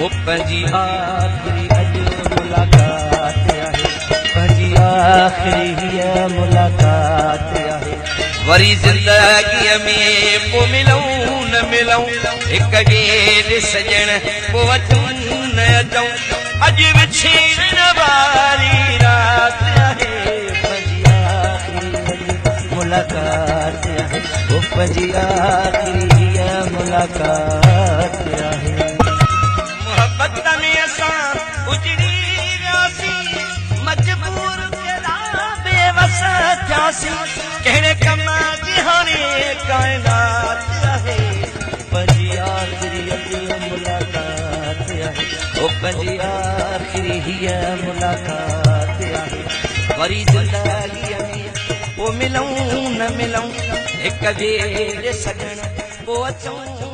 ओ पंहिंजी आख़िरी अॼु मुलाक़ात आहे पंहिंजी आख़िरी हीअ मुलाक़ात आहे वरी ज़िंदगीअ में पोइ मिलूं न मिलूं हिक ॿिए ॾिसजण पोइ अचूं न अचूं अॼु विछीरण वारी रात आहे पंहिंजी आख़िरी मुलाक़ात आहे ओ पंहिंजी आख़िरी हीअ मुलाक़ात आहे मोहब्बत में असां उजड़ी वियासीं मजबूर बेवस थियासीं कहिड़े कम जी हाणे काइनात आहे पंहिंजी आख़िरी मुलाक़ात आहे ओ पंहिंजी आख़िरी हीअ मुलाक़ात आहे वरी ज़िंदगीअ में पोइ मिलूं न मिलूं हिक ॿिए ॾिसजण पोइ अचूं